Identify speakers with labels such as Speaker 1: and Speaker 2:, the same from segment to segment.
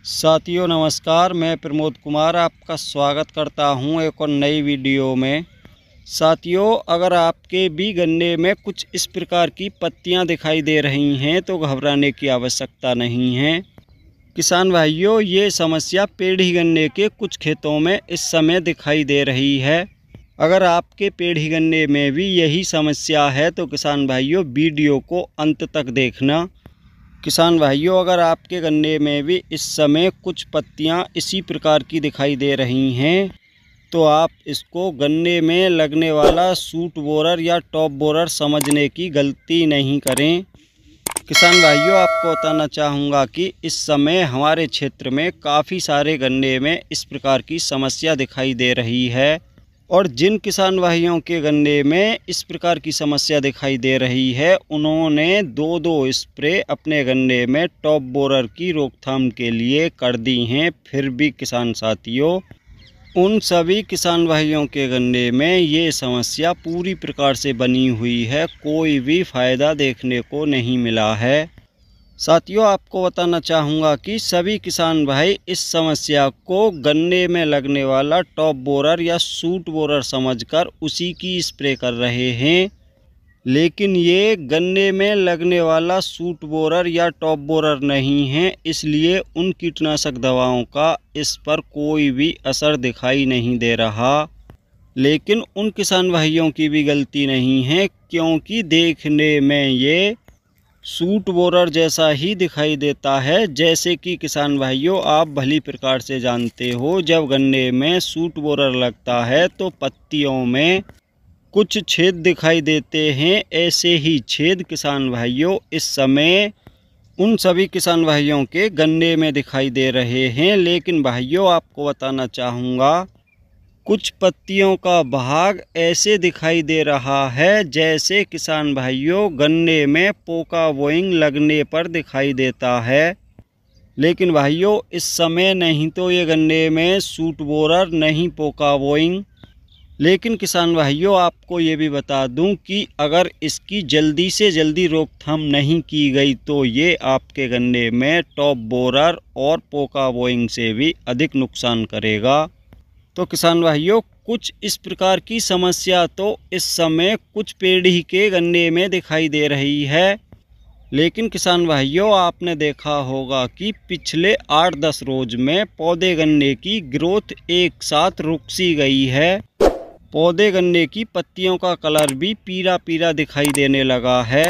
Speaker 1: साथियों नमस्कार, मैं प्रमोद कुमार आपका स्वागत करता हूं एक और नई वीडियो में। साथियों, अगर आपके भी गन्ने में कुछ इस प्रकार की पत्तियां दिखाई दे रही हैं तो घबराने की आवश्यकता नहीं है। किसान भाइयों, ये समस्या पेड़ी गन्ने के कुछ खेतों में इस समय दिखाई दे रही है। अगर आपके पेड़ी गन्ने में भी यही समस्या है तो किसान भाइयों वीडियो को अंत तक देखना। किसान भाइयों, अगर आपके गन्ने में भी इस समय कुछ पत्तियां इसी प्रकार की दिखाई दे रही हैं तो आप इसको गन्ने में लगने वाला सूट बोरर या टॉप बोरर समझने की गलती नहीं करें। किसान भाइयों, आपको बताना चाहूँगा कि इस समय हमारे क्षेत्र में काफ़ी सारे गन्ने में इस प्रकार की समस्या दिखाई दे रही है और जिन किसान भाइयों के गन्ने में इस प्रकार की समस्या दिखाई दे रही है उन्होंने दो स्प्रे अपने गन्ने में टॉप बोरर की रोकथाम के लिए कर दी हैं। फिर भी किसान साथियों, उन सभी किसान भाइयों के गन्ने में ये समस्या पूरी प्रकार से बनी हुई है, कोई भी फ़ायदा देखने को नहीं मिला है। साथियों, आपको बताना चाहूँगा कि सभी किसान भाई इस समस्या को गन्ने में लगने वाला टॉप बोरर या सूट बोरर समझकर उसी की स्प्रे कर रहे हैं, लेकिन ये गन्ने में लगने वाला सूट बोरर या टॉप बोरर नहीं है, इसलिए उन कीटनाशक दवाओं का इस पर कोई भी असर दिखाई नहीं दे रहा। लेकिन उन किसान भाइयों की भी गलती नहीं है, क्योंकि देखने में ये सूट बोरर जैसा ही दिखाई देता है। जैसे कि किसान भाइयों आप भली प्रकार से जानते हो, जब गन्ने में सूट बोरर लगता है तो पत्तियों में कुछ छेद दिखाई देते हैं। ऐसे ही छेद किसान भाइयों इस समय उन सभी किसान भाइयों के गन्ने में दिखाई दे रहे हैं। लेकिन भाइयों, आपको बताना चाहूँगा, कुछ पत्तियों का भाग ऐसे दिखाई दे रहा है जैसे किसान भाइयों गन्ने में पोका वोइंग लगने पर दिखाई देता है। लेकिन भाइयों, इस समय नहीं तो ये गन्ने में सूट बोरर नहीं पोका वोइंग। लेकिन किसान भाइयों, आपको ये भी बता दूं कि अगर इसकी जल्दी से जल्दी रोकथाम नहीं की गई तो ये आपके गन्ने में टॉप बोरर और पोका वोइंग से भी अधिक नुकसान करेगा। तो किसान भाइयों, कुछ इस प्रकार की समस्या तो इस समय कुछ पेड़ी के गन्ने में दिखाई दे रही है। लेकिन किसान भाइयों, आपने देखा होगा कि पिछले 8-10 रोज में पौधे गन्ने की ग्रोथ एक साथ रुक सी गई है। पौधे गन्ने की पत्तियों का कलर भी पीला पीला दिखाई देने लगा है।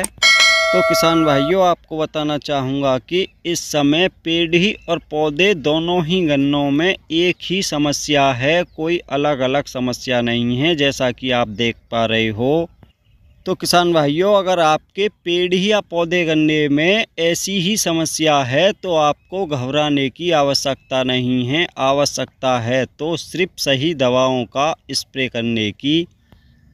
Speaker 1: तो किसान भाइयों, आपको बताना चाहूँगा कि इस समय पेड़ी और पौधे दोनों ही गन्नों में एक ही समस्या है, कोई अलग अलग समस्या नहीं है, जैसा कि आप देख पा रहे हो। तो किसान भाइयों, अगर आपके पेड़ी या पौधे गन्ने में ऐसी ही समस्या है तो आपको घबराने की आवश्यकता नहीं है। आवश्यकता है तो सिर्फ सही दवाओं का स्प्रे करने की।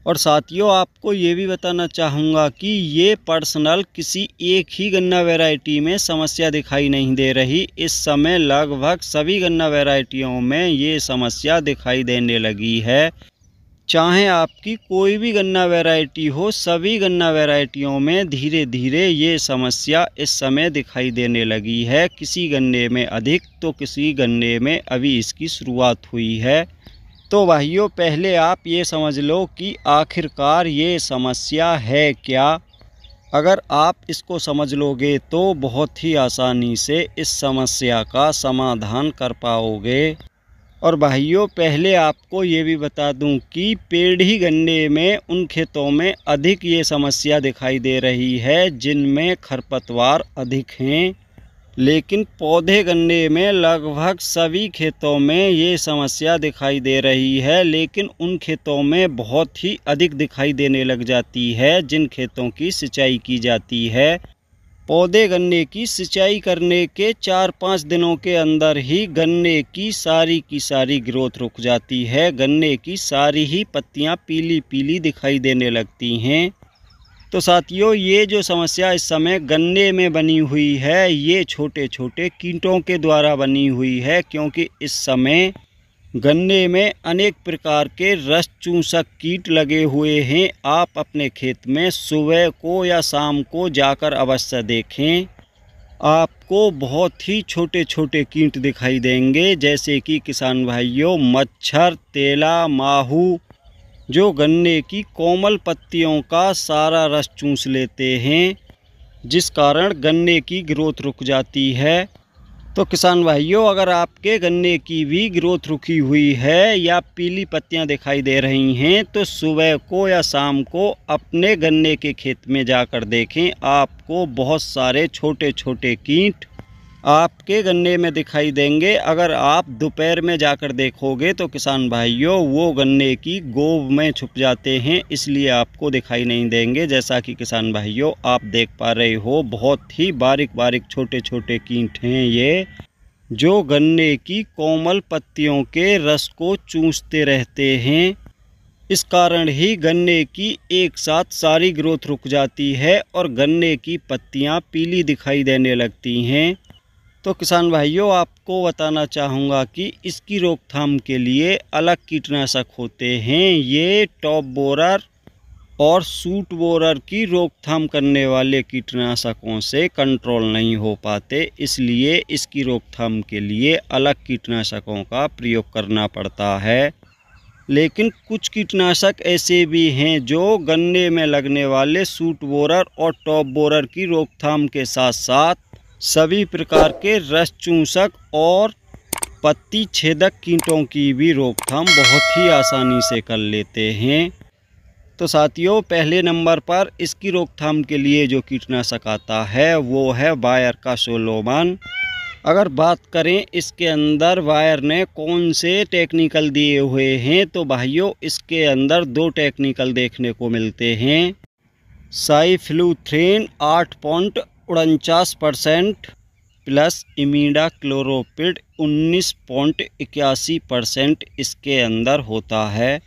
Speaker 1: और साथियों, आपको ये भी बताना चाहूँगा कि ये पर्सनल किसी एक ही गन्ना वैरायटी में समस्या दिखाई नहीं दे रही। इस समय लगभग सभी गन्ना वैरायटियों में ये समस्या दिखाई देने लगी है। चाहे आपकी कोई भी गन्ना वैरायटी हो, सभी गन्ना वैरायटियों में धीरे धीरे ये समस्या इस समय दिखाई देने लगी है। किसी गन्ने में अधिक तो किसी गन्ने में अभी इसकी शुरुआत हुई है। तो भाइयों, पहले आप ये समझ लो कि आखिरकार ये समस्या है क्या। अगर आप इसको समझ लोगे तो बहुत ही आसानी से इस समस्या का समाधान कर पाओगे। और भाइयों, पहले आपको ये भी बता दूं कि पेड़ी गन्ने में उन खेतों में अधिक ये समस्या दिखाई दे रही है जिनमें खरपतवार अधिक हैं। लेकिन पौधे गन्ने में लगभग सभी खेतों में ये समस्या दिखाई दे रही है, लेकिन उन खेतों में बहुत ही अधिक दिखाई देने लग जाती है जिन खेतों की सिंचाई की जाती है। पौधे गन्ने की सिंचाई करने के 4-5 दिनों के अंदर ही गन्ने की सारी ग्रोथ रुक जाती है। गन्ने की सारी ही पत्तियां पीली पीली दिखाई देने लगती हैं। तो साथियों, ये जो समस्या इस समय गन्ने में बनी हुई है ये छोटे छोटे कीटों के द्वारा बनी हुई है, क्योंकि इस समय गन्ने में अनेक प्रकार के रस चूसक कीट लगे हुए हैं। आप अपने खेत में सुबह को या शाम को जाकर अवश्य देखें। आपको बहुत ही छोटे छोटे कीट दिखाई देंगे, जैसे कि किसान भाइयों मच्छर, तेला, माहू, जो गन्ने की कोमल पत्तियों का सारा रस चूस लेते हैं, जिस कारण गन्ने की ग्रोथ रुक जाती है। तो किसान भाइयों, अगर आपके गन्ने की भी ग्रोथ रुकी हुई है या पीली पत्तियां दिखाई दे रही हैं, तो सुबह को या शाम को अपने गन्ने के खेत में जाकर देखें। आपको बहुत सारे छोटे छोटे कीट आपके गन्ने में दिखाई देंगे। अगर आप दोपहर में जाकर देखोगे तो किसान भाइयों वो गन्ने की गोब में छुप जाते हैं, इसलिए आपको दिखाई नहीं देंगे। जैसा कि किसान भाइयों आप देख पा रहे हो, बहुत ही बारीक बारीक छोटे छोटे कीट हैं ये, जो गन्ने की कोमल पत्तियों के रस को चूसते रहते हैं। इस कारण ही गन्ने की एक साथ सारी ग्रोथ रुक जाती है और गन्ने की पत्तियां पीली दिखाई देने लगती हैं। तो किसान भाइयों, आपको बताना चाहूँगा कि इसकी रोकथाम के लिए अलग कीटनाशक होते हैं। ये टॉप बोरर और सूट बोरर की रोकथाम करने वाले कीटनाशकों से कंट्रोल नहीं हो पाते, इसलिए इसकी रोकथाम के लिए अलग कीटनाशकों का प्रयोग करना पड़ता है। लेकिन कुछ कीटनाशक ऐसे भी हैं जो गन्ने में लगने वाले सूट बोरर और टॉप बोरर की रोकथाम के साथ साथ सभी प्रकार के रस चूसक और पत्ती छेदक कीटों की भी रोकथाम बहुत ही आसानी से कर लेते हैं। तो साथियों, पहले नंबर पर इसकी रोकथाम के लिए जो कीटनाशक आता है वो है बायर का सोलोमन। अगर बात करें इसके अंदर बायर ने कौन से टेक्निकल दिए हुए हैं, तो भाइयों इसके अंदर 2 टेक्निकल देखने को मिलते हैं। साइफ्लूथ्रेन 8.49% प्लस इमिडाक्लोप्रिड 19.81% इसके अंदर होता है।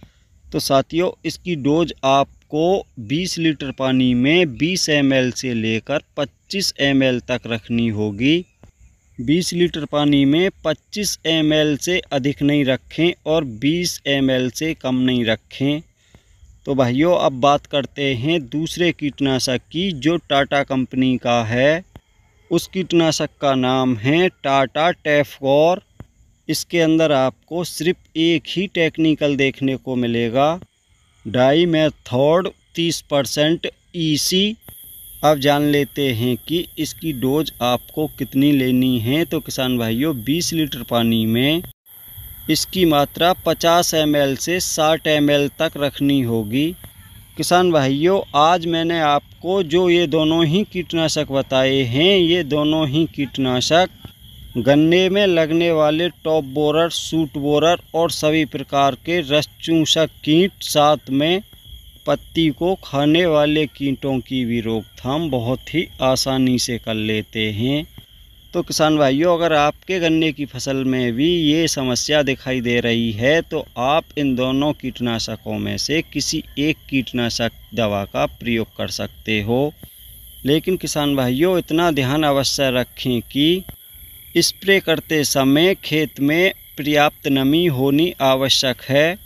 Speaker 1: तो साथियों, इसकी डोज आपको 20 लीटर पानी में 20 ml से लेकर 25 ml तक रखनी होगी। 20 लीटर पानी में 25 ml से अधिक नहीं रखें और 20 ml से कम नहीं रखें। तो भाइयों, अब बात करते हैं दूसरे कीटनाशक की, जो टाटा कंपनी का है। उस कीटनाशक का नाम है टाटा टेफगोर। इसके अंदर आपको सिर्फ एक ही टेक्निकल देखने को मिलेगा, डाइमेथोड 30% EC। अब जान लेते हैं कि इसकी डोज आपको कितनी लेनी है। तो किसान भाइयों, 20 लीटर पानी में इसकी मात्रा 50 ml से 60 ml तक रखनी होगी। किसान भाइयों, आज मैंने आपको जो ये दोनों ही कीटनाशक बताए हैं, ये दोनों ही कीटनाशक गन्ने में लगने वाले टॉप बोरर, सूट बोरर और सभी प्रकार के रस चूसक कीट, साथ में पत्ती को खाने वाले कीटों की भी रोकथाम बहुत ही आसानी से कर लेते हैं। तो किसान भाइयों, अगर आपके गन्ने की फसल में भी ये समस्या दिखाई दे रही है, तो आप इन दोनों कीटनाशकों में से किसी एक कीटनाशक दवा का प्रयोग कर सकते हो। लेकिन किसान भाइयों, इतना ध्यान अवश्य रखें कि स्प्रे करते समय खेत में पर्याप्त नमी होनी आवश्यक है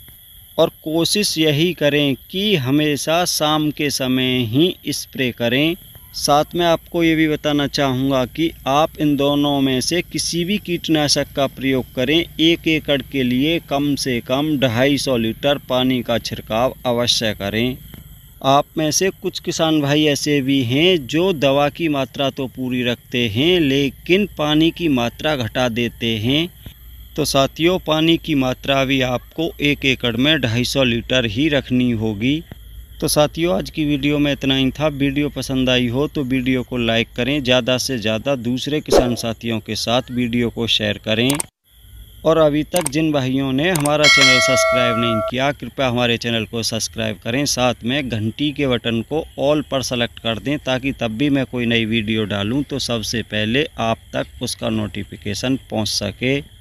Speaker 1: और कोशिश यही करें कि हमेशा शाम के समय ही स्प्रे करें। साथ में आपको ये भी बताना चाहूँगा कि आप इन दोनों में से किसी भी कीटनाशक का प्रयोग करें, 1 एकड़ के लिए कम से कम 250 लीटर पानी का छिड़काव अवश्य करें। आप में से कुछ किसान भाई ऐसे भी हैं जो दवा की मात्रा तो पूरी रखते हैं, लेकिन पानी की मात्रा घटा देते हैं। तो साथियों, पानी की मात्रा भी आपको 1 एकड़ में 250 लीटर ही रखनी होगी। तो साथियों, आज की वीडियो में इतना ही था। वीडियो पसंद आई हो तो वीडियो को लाइक करें, ज़्यादा से ज़्यादा दूसरे किसान साथियों के साथ वीडियो को शेयर करें। और अभी तक जिन भाइयों ने हमारा चैनल सब्सक्राइब नहीं किया, कृपया हमारे चैनल को सब्सक्राइब करें, साथ में घंटी के बटन को ऑल पर सेलेक्ट कर दें, ताकि तब भी मैं कोई नई वीडियो डालूं तो सबसे पहले आप तक उसका नोटिफिकेशन पहुंच सके।